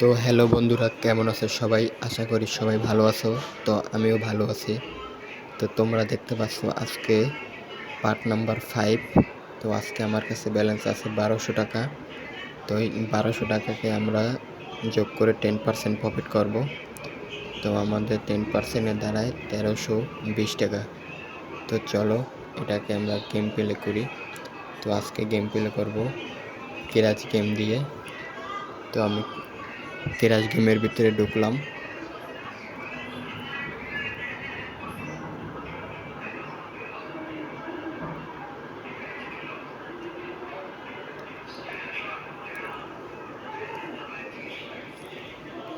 তো হ্যালো বন্ধুরা, কেমন আছো সবাই? আশা করি সবাই ভালো আছো। তো আমিও ভালো আছি। তো তোমরা দেখতে পাচ্ছ আজকে পার্ট নাম্বার 5। তো আজকে আমার কাছে ব্যালেন্স আছে 1200 টাকা। তো এই 1200 টাকাকে আমরা যোগ করে 10% প্রফিট করব। তো আমাদের 10%-এর দ্বারায় 1320 টাকা। তো চলো এটাকে আমরা গেম প্লে করি। তো আজকে গেম প্লে করব কেরাজ গেম দিয়ে। তো আমি কেরাজ গেমের ভিতরে ঢুকলাম।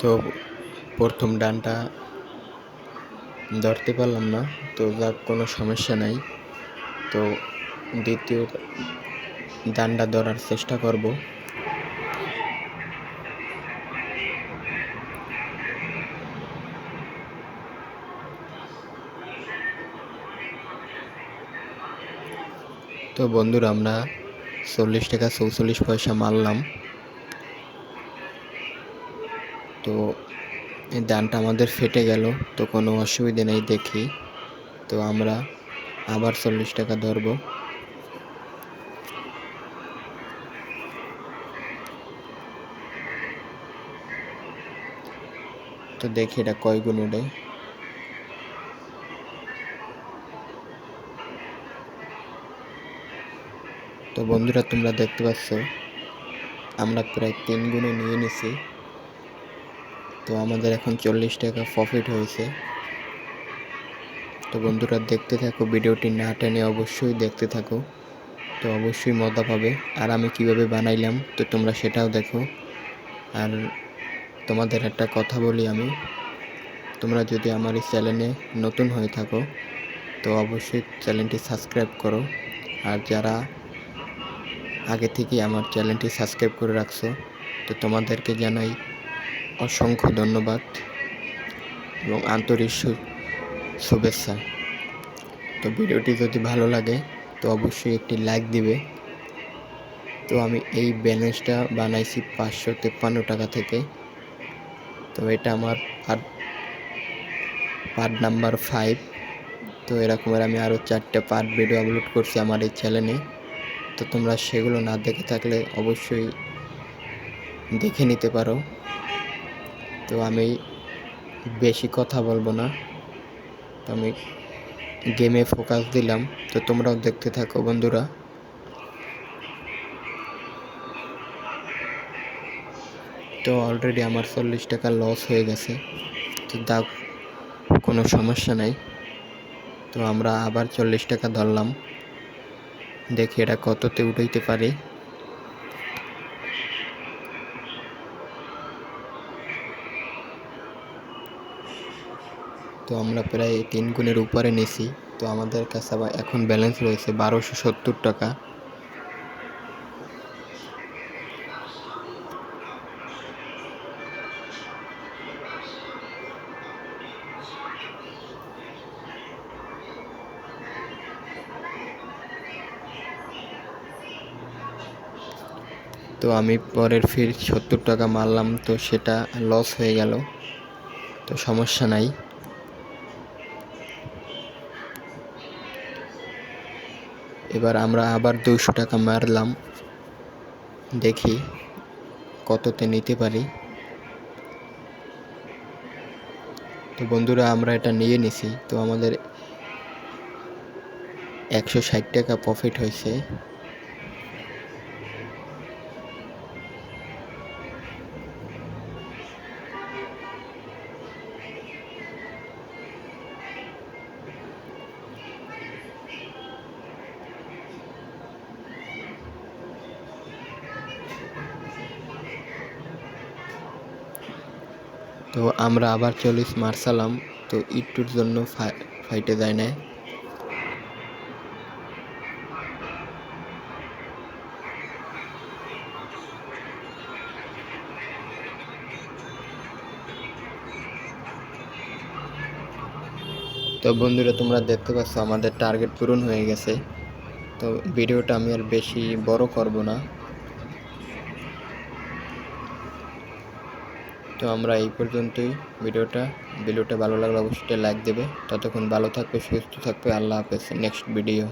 তো প্রথম ডানটা ধরতে পারলাম না, তো যাক কোনো সমস্যা নাই। তো দ্বিতীয় ডানটা ধরার চেষ্টা করব। তো বন্ধুরা, আমরা 40 টাকা 44 পয়সা মারলাম। তো এই ডানটা আমাদের ফেটে গেল, তো কোনো অসুবিধা নেই দেখি। তো আমরা আবার 40 টাকা ধরব। তো দেখি এটা কয় গুণ ওঠে। তো বন্ধুরা, তোমরা দেখতে পাচ্ছ আমরা প্রায় 3 গুণে নিয়ে নিছি। তো আমাদের এখন 40 টাকা প্রফিট হয়েছে। তো বন্ধুরা, দেখতে থাকো, ভিডিওটি না টেনে অবশ্যই দেখতে থাকো। তো অবশ্যই মজা পাবে। আর আমি কিভাবে বানাইলাম তো তোমরা সেটাও দেখো। আর তোমাদের একটা কথা বলি, আমি তোমরা যদি আমার এই চ্যানেলে নতুন হয়ে থাকো তো অবশ্যই চ্যানেলটি সাবস্ক্রাইব করো। আর যারা আগে থেকে আমার চ্যানেলটি সাবস্ক্রাইব করে রাখছো তো তোমাদেরকে জানাই অসংখ্য ধন্যবাদ এবং আন্তরিক শুভেচ্ছা। তো ভিডিওটি যদি ভালো লাগে তো অবশ্যই একটি লাইক দিবে। তো আমি এই ব্যালেন্সটা বানাইছি 553 টাকা থেকে। তো এটা আমার পার্ট নাম্বার 5। তো এরকমের আমি আরও 4টা পার্ট ভিডিও আপলোড করছি আমার এই চ্যানেলে। তো তোমরা সেগুলো না দেখে থাকলে অবশ্যই দেখে নিতে পারো। তো আমি বেশি কথা বলবো না, তো আমি গেমে ফোকাস দিলাম। তো তোমরাও দেখতে থাকো বন্ধুরা। তো অলরেডি আমার 40 টাকা লস হয়ে গেছে। তো দাও, কোনো সমস্যা নাই। তো আমরা আবার 40 টাকা ধরলাম, দেখি এটা কততে উঠাইতে পারি। তো আমরা প্রায় 3 গুণের উপরে নিছি। তো আমাদের কাছে আবার এখন ব্যালেন্স রয়েছে 1270 টাকা। তো আমি পরের ফির 70 টাকা মারলাম, তো সেটা লস হয়ে গেল। তো সমস্যা নাই। এবার আমরা আবার 200 টাকা মারলাম, দেখি কততে নিতে পারি। তো বন্ধুরা, আমরা এটা নিয়ে নিছি। তো আমাদের 160 টাকা প্রফিট হয়েছে। তো আমরা আবার 40 মারসালাম, তো একটুর জন্য ফাইটে যায় না। তো বন্ধুরা, তোমরা দেখতে পাচ্ছ আমাদের টার্গেট পূরণ হয়ে গেছে। তো ভিডিওটা আমি আর বেশি বড় করব না। তো আমরা এই পর্যন্তই ভিডিওটা ভালো লাগলে অবশ্যই লাইক দেবে। ততক্ষণ ভালো থাকবে, সুস্থ থাকবে। আল্লাহ হাফেজ। Next video.